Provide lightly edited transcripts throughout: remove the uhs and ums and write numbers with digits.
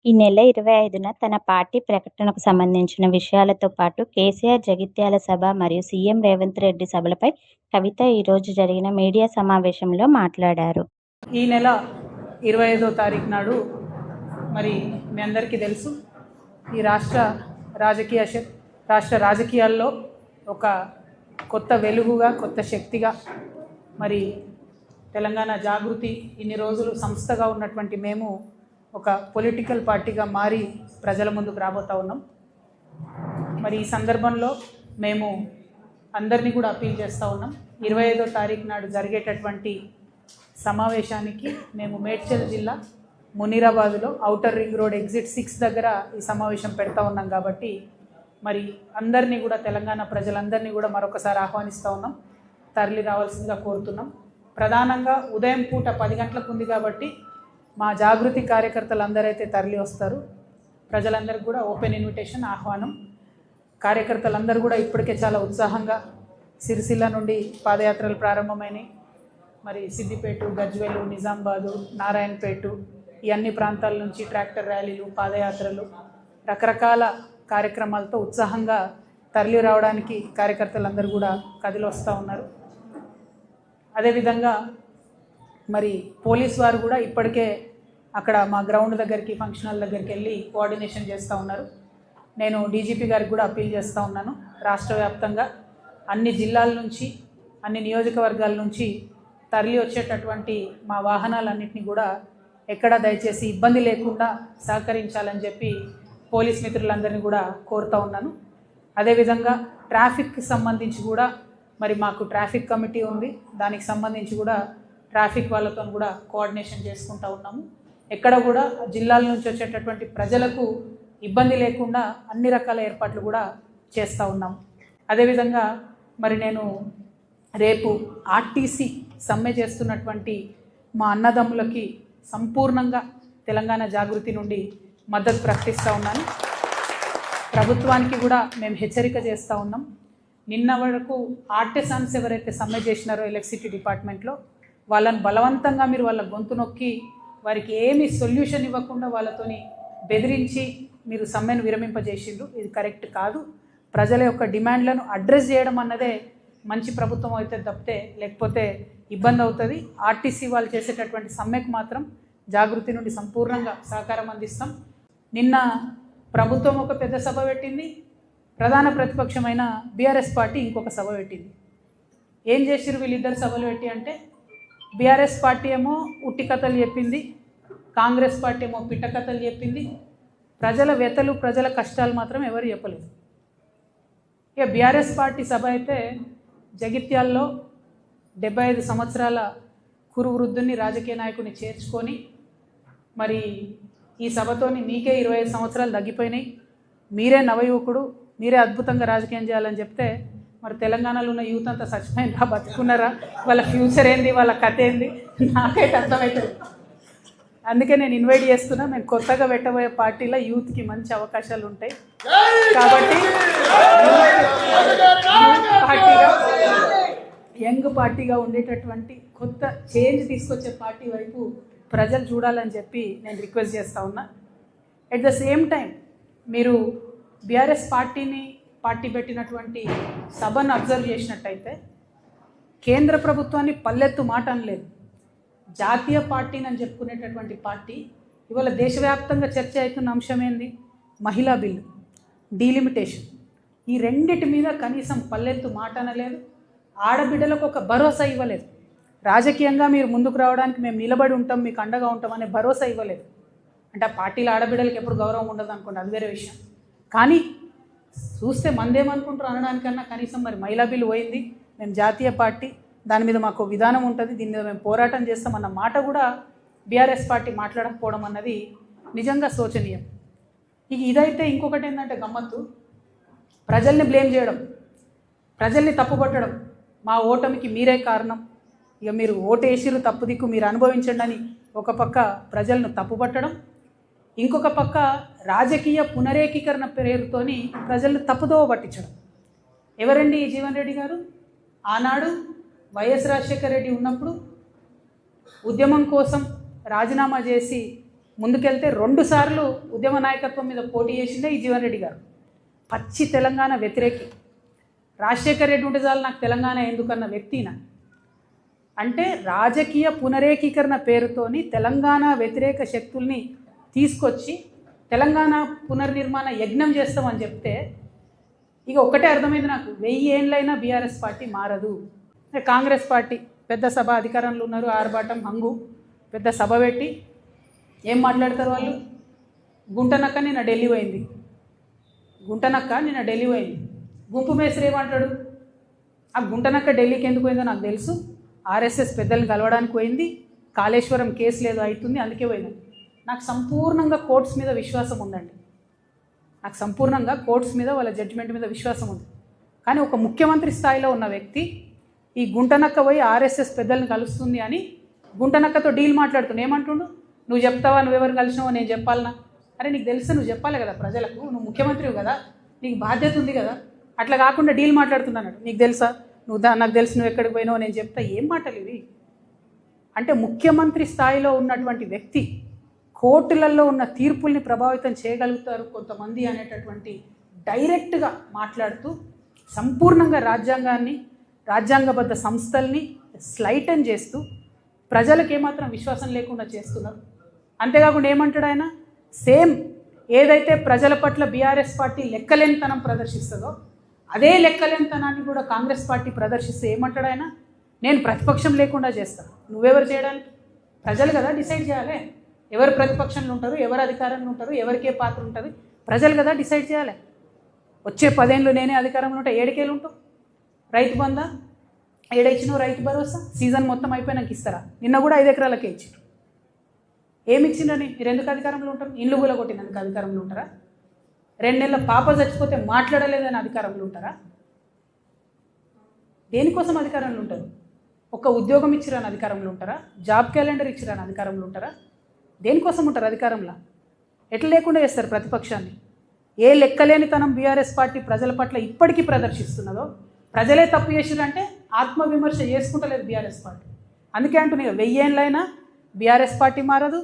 ఈ నెల 25న తన పార్టీ ప్రకటనకు సంబంధించిన విషయాలతో పాటు కేసీఆర్ జగిత్యాల సభ మరియు సీఎం రేవంత్ రెడ్డి సభలపై కవిత ఈరోజు జరిగిన మీడియా సమావేశంలో మాట్లాడారు. ఈ నెల 25వ తారీఖు నాడు మరి మీ అందరికీ తెలుసు, ఈ రాష్ట్ర రాజకీయాల్లో ఒక కొత్త వెలుగుగా, కొత్త శక్తిగా మరి తెలంగాణ జాగృతి ఇన్ని రోజులు సంస్థగా ఉన్నటువంటి మేము ఒక పొలిటికల్ పార్టీగా మారి ప్రజల ముందుకు రాబోతూ ఉన్నాం. మరి ఈ సందర్భంలో మేము అందరినీ కూడా అప్పీల్ చేస్తూ ఉన్నాం. 25వ తారీఖు నాడు జరిగేటటువంటి సమావేశానికి మేము మేడ్చల్ జిల్లా మునీరాబాద్లో ఔటర్ రింగ్ రోడ్ ఎగ్జిట్ 6 దగ్గర ఈ సమావేశం పెడతా ఉన్నాం. కాబట్టి మరి అందరినీ కూడా, తెలంగాణ ప్రజలందరినీ కూడా మరొకసారి ఆహ్వానిస్తూ ఉన్నాం. తరలి రావాల్సిందిగా కోరుతున్నాం. ప్రధానంగా ఉదయం పూట 10 గంటలకు ఉంది కాబట్టి మా జాగృతి కార్యకర్తలు అందరైతే తరలి వస్తారు. ప్రజలందరికీ కూడా ఓపెన్ ఇన్విటేషన్, ఆహ్వానం. కార్యకర్తలందరూ కూడా ఇప్పటికే చాలా ఉత్సాహంగా సిరిసిల్ల నుండి పాదయాత్రలు ప్రారంభమైనవి. మరి సిద్దిపేట, గజ్వేలు, నిజామాబాదు, నారాయణపేట ఈ అన్ని ప్రాంతాల నుంచి ట్రాక్టర్ ర్యాలీలు, పాదయాత్రలు, రకరకాల కార్యక్రమాలతో ఉత్సాహంగా తరలి రావడానికి కార్యకర్తలందరూ కూడా కదిలి వస్తూ ఉన్నారు. అదేవిధంగా మరి పోలీస్ వారు కూడా ఇప్పటికే అక్కడ మా గ్రౌండ్ దగ్గరికి, ఫంక్షన్ హాల్ దగ్గరికి వెళ్ళి కోఆర్డినేషన్ చేస్తూ ఉన్నారు. నేను డీజీపీ గారికి కూడా అప్పీల్ చేస్తూ ఉన్నాను. రాష్ట్ర వ్యాప్తంగా అన్ని జిల్లాల నుంచి, అన్ని నియోజకవర్గాల నుంచి తరలి వచ్చేటటువంటి మా వాహనాలన్నింటినీ కూడా ఎక్కడ దయచేసి ఇబ్బంది లేకుండా సహకరించాలని చెప్పి పోలీస్ మిత్రులందరినీ కూడా కోరుతూ ఉన్నాను. అదేవిధంగా ట్రాఫిక్కి సంబంధించి కూడా మరి మాకు ట్రాఫిక్ కమిటీ ఉంది. దానికి సంబంధించి కూడా ట్రాఫిక్ వాళ్ళతో కూడా కోఆర్డినేషన్ చేసుకుంటూ ఉన్నాము. ఎక్కడ కూడా జిల్లాల నుంచి వచ్చేటటువంటి ప్రజలకు ఇబ్బంది లేకుండా అన్ని రకాల ఏర్పాట్లు కూడా చేస్తూ ఉన్నాము. అదేవిధంగా మరి నేను రేపు ఆర్టీసీ సమ్మె చేస్తున్నటువంటి మా అన్నదమ్ములకి సంపూర్ణంగా తెలంగాణ జాగృతి నుండి మద్దతు ప్రకటిస్తూ ఉన్నాను. ప్రభుత్వానికి కూడా మేము హెచ్చరిక చేస్తూ ఉన్నాం. నిన్న వరకు ఆర్టిసాన్స్ ఎవరైతే సమ్మె చేసినారో ఎలక్ట్రిసిటీ డిపార్ట్మెంట్లో, వాళ్ళని బలవంతంగా మీరు వాళ్ళ గొంతు నొక్కి వారికి ఏమీ సొల్యూషన్ ఇవ్వకుండా వాళ్ళతోని బెదిరించి మీరు సమ్మెను విరమింపజేసిండ్రు. ఇది కరెక్ట్ కాదు. ప్రజల యొక్క డిమాండ్లను అడ్రస్ చేయడం అన్నదే మంచి ప్రభుత్వం అయితే తప్పితే లేకపోతే ఇబ్బంది అవుతుంది. ఆర్టీసీ వాళ్ళు చేసేటటువంటి సమ్మెకు మాత్రం జాగృతి నుండి సంపూర్ణంగా సహకారం అందిస్తాం. నిన్న ప్రభుత్వం ఒక పెద్ద సభ పెట్టింది, ప్రధాన ప్రతిపక్షమైన బీఆర్ఎస్ పార్టీ ఇంకొక సభ పెట్టింది. ఏం చేసిరు వీళ్ళిద్దరు సభలు పెట్టి అంటే, బీఆర్ఎస్ పార్టీ ఏమో ఉట్టి కథలు చెప్పింది, కాంగ్రెస్ పార్టీ ఏమో పిట్ట కథలు చెప్పింది. ప్రజల వ్యతలు, ప్రజల కష్టాలు మాత్రం ఎవరు చెప్పలేదు. ఇక బీఆర్ఎస్ పార్టీ సభ అయితే జగిత్యాల్లో 75 సంవత్సరాల కురు వృద్ధుని, రాజకీయ నాయకుడిని చేర్చుకొని మరి ఈ సభతోని మీకే 25 సంవత్సరాలు తగ్గిపోయినాయి, మీరే నవయువకుడు, మీరే అద్భుతంగా రాజకీయం చేయాలని చెప్తే మరి తెలంగాణలో ఉన్న యూత్ అంతా చచ్చిపోయినరా, బతుకున్నారా, వాళ్ళ ఫ్యూచర్ ఏంది, వాళ్ళ కథ ఏంది నాకైతే అర్థమవుతుంది. అందుకే నేను ఇన్వైట్ చేస్తున్నా. నేను కొత్తగా పెట్టబోయే పార్టీలో యూత్కి మంచి అవకాశాలు ఉంటాయి కాబట్టి యంగ్ పార్టీగా ఉండేటటువంటి కొత్త చేంజ్ తీసుకొచ్చే పార్టీ వైపు ప్రజలు చూడాలని చెప్పి నేను రిక్వెస్ట్ చేస్తూ ఉన్నా. ఎట్ ద సేమ్ టైం మీరు బీఆర్ఎస్ పార్టీ పెట్టినటువంటి సభను అబ్జర్వ్ చేసినట్టయితే కేంద్ర ప్రభుత్వాన్ని పల్లెత్తు మాట అనలేదు. జాతీయ పార్టీని అని చెప్పుకునేటటువంటి పార్టీ ఇవాళ దేశవ్యాప్తంగా చర్చ అవుతున్న అంశం ఏంది? మహిళా బిల్లు, డీలిమిటేషన్. ఈ రెండిటి మీద కనీసం పల్లెత్తు మాట అనలేదు. ఆడబిడ్డలకు ఒక భరోసా ఇవ్వలేదు. రాజకీయంగా మీరు ముందుకు రావడానికి మేము నిలబడి ఉంటాం, మీకు అండగా ఉంటాం అనే భరోసా ఇవ్వలేదు. అంటే ఆ పార్టీలో ఆడబిడ్డలకు ఎప్పుడు గౌరవం ఉండదు అనుకోండి, అది వేరే విషయం. కానీ చూస్తే మందేమనుకుంటారు అనడానికన్నా కనీసం మరి మహిళా బిల్లు పోయింది, మేము జాతీయ పార్టీ, దాని మీద మాకు విధానం ఉంటుంది, దీని మీద మేము పోరాటం చేస్తామన్న మాట కూడా బీఆర్ఎస్ పార్టీ మాట్లాడకపోవడం అన్నది నిజంగా శోచనీయం. ఇదైతే ఇంకొకటి ఏంటంటే గమ్మత్తు, ప్రజల్ని బ్లేమ్ చేయడం, ప్రజల్ని తప్పుపట్టడం. మా ఓటమికి మీరే కారణం, ఇక మీరు ఓటేసిరు, తప్పు దిక్కు మీరు అనుభవించండి అని ఒక పక్క ప్రజలను తప్పుపట్టడం, ఇంకొక పక్క రాజకీయ పునరేకీకరణ పేరుతోని ప్రజలను తప్పుదోవ పట్టించడం. ఎవరండి ఈ జీవన్ రెడ్డి గారు? ఆనాడు వైఎస్ రాజశేఖర రెడ్డి ఉన్నప్పుడు ఉద్యమం కోసం రాజీనామా చేసి ముందుకెళ్తే 2 సార్లు ఉద్యమ నాయకత్వం మీద పోటీ చేసిందే ఈ జీవన్ రెడ్డి గారు. పచ్చి తెలంగాణ వ్యతిరేకి. రాజశేఖర్ రెడ్డి ఉంటే చాలు నాకు తెలంగాణ ఎందుకన్న వ్యక్తిన. అంటే రాజకీయ పునరేకీకరణ పేరుతోని తెలంగాణ వ్యతిరేక శక్తుల్ని తీసుకొచ్చి తెలంగాణ పునర్నిర్మాణ యజ్ఞం చేస్తామని చెప్తే ఇక ఒక్కటే అర్థమైంది నాకు, 1000 ఏళ్ళైనా బీఆర్ఎస్ పార్టీ మారదు. కాంగ్రెస్ పార్టీ పెద్ద సభ అధికారంలో ఉన్నారు, ఆర్భాటం హంగు పెద్ద సభ పెట్టి ఏం మాట్లాడతారు వాళ్ళు? గుంటనక్క నిన్న ఢిల్లీ పోయింది, గుంపు మేస్త్రి ఏమంటాడు? ఆ గుంటనక్క ఢిల్లీకి ఎందుకు పోయిందో నాకు తెలుసు, ఆర్ఎస్ఎస్ పెద్దల్ని కలవడానికి పోయింది, కాళేశ్వరం కేసు లేదు అవుతుంది అందుకే పోయింది. నాకు సంపూర్ణంగా కోర్ట్స్ మీద విశ్వాసం ఉందండి, కోర్ట్స్ మీద వాళ్ళ జడ్జిమెంట్ మీద విశ్వాసం ఉంది. కానీ ఒక ముఖ్యమంత్రి స్థాయిలో ఉన్న వ్యక్తి ఈ గుంటనక్క పోయి ఆర్ఎస్ఎస్ పెద్దల్ని కలుస్తుంది అని గుంటనక్కతో డీల్ మాట్లాడుతుండే. ఏమంటుండు? నువ్వు చెప్తావా, నువ్వెవరు కలిసినావో నేను చెప్పాలనా? అరే నీకు తెలుసా, నువ్వు చెప్పాలి కదా ప్రజలకు, నువ్వు ముఖ్యమంత్రివి కదా, నీకు బాధ్యత ఉంది కదా. అట్లా కాకుండా డీల్ మాట్లాడుతున్నాడు. నీకు తెలుసా, నాకు తెలుసు, నువ్వు ఎక్కడికి పోయినావో నేను చెప్తా. ఏం మాటలు ఇవి? అంటే ముఖ్యమంత్రి స్థాయిలో ఉన్నటువంటి వ్యక్తి కోర్టులలో ఉన్న తీర్పుల్ని ప్రభావితం చేయగలుగుతారు కొంతమంది అనేటటువంటి డైరెక్ట్గా మాట్లాడుతూ సంపూర్ణంగా రాజ్యాంగాన్ని, రాజ్యాంగబద్ధ సంస్థల్ని స్లైటన్ చేస్తూ ప్రజలకు ఏమాత్రం విశ్వాసం లేకుండా చేస్తున్నారు. అంతేకాకుండా ఏమంటాడు ఆయన? సేమ్ ఏదైతే ప్రజల పట్ల బీఆర్ఎస్ పార్టీ లెక్కలేనితనం ప్రదర్శిస్తుందో అదే లెక్కలేనితనాన్ని కూడా కాంగ్రెస్ పార్టీ ప్రదర్శిస్తే ఏమంటాడు ఆయన? నేను ప్రతిపక్షం లేకుండా చేస్తాను. నువ్వెవరు చేయడానికి? ప్రజలు కదా డిసైడ్ చేయాలి ఎవరు ప్రతిపక్షంలో ఉంటారు, ఎవరు అధికారంలో ఉంటారు, ఎవరికే పాత్ర ఉంటుంది. ప్రజలు కదా డిసైడ్ చేయాలి. వచ్చే 10 ఏళ్ళు నేనే అధికారంలో ఉంటా, 7 ఏళ్ళు ఉంటావు. రైతు బంధా ఏడైచ్చినావు, రైతు భరోసా సీజన్ మొత్తం అయిపోయినాక ఇస్తారా? నిన్న కూడా 5 ఎకరాలకే ఇచ్చారు. ఏమి ఇచ్చిందని మీరు ఎందుకు అధికారంలో ఉంటారు? ఇల్లు కూడా కొట్టినందుకు అధికారంలో ఉంటారా? 2 నెలల పాప చచ్చిపోతే మాట్లాడలేదని అధికారంలో ఉంటారా? దేనికోసం అధికారంలో ఉంటారు? ఒక ఉద్యోగం ఇచ్చిరాని అధికారంలో ఉంటారా? జాబ్ క్యాలెండర్ ఇచ్చిరాని అధికారంలో ఉంటారా? దేనికోసం ఉంటారు అధికారంలో? ఎట్లా లేకుండా చేస్తారు ప్రతిపక్షాన్ని? ఏ లెక్కలేనితనం బీఆర్ఎస్ పార్టీ ప్రజల పట్ల ఇప్పటికీ ప్రదర్శిస్తున్నదో, ప్రజలే తప్పు చేసిరంటే ఆత్మవిమర్శ చేసుకుంటలేదు బీఆర్ఎస్ పార్టీ. అందుకే అంటున్నాయి 1000 ఏళ్ళైనా బీఆర్ఎస్ పార్టీ మారదు,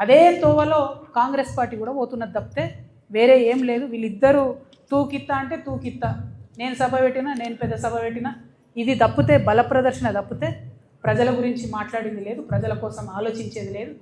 అదే తోవలో కాంగ్రెస్ పార్టీ కూడా పోతున్నది తప్పితే వేరే ఏం లేదు. వీళ్ళిద్దరూ తూకిత్తా అంటే తూకిత్తా, నేను సభ పెట్టినా, నేను పెద్ద సభ పెట్టినా, ఇది తప్పితే బల ప్రదర్శన తప్పితే ప్రజల గురించి మాట్లాడింది లేదు, ప్రజల కోసం ఆలోచించేది లేదు.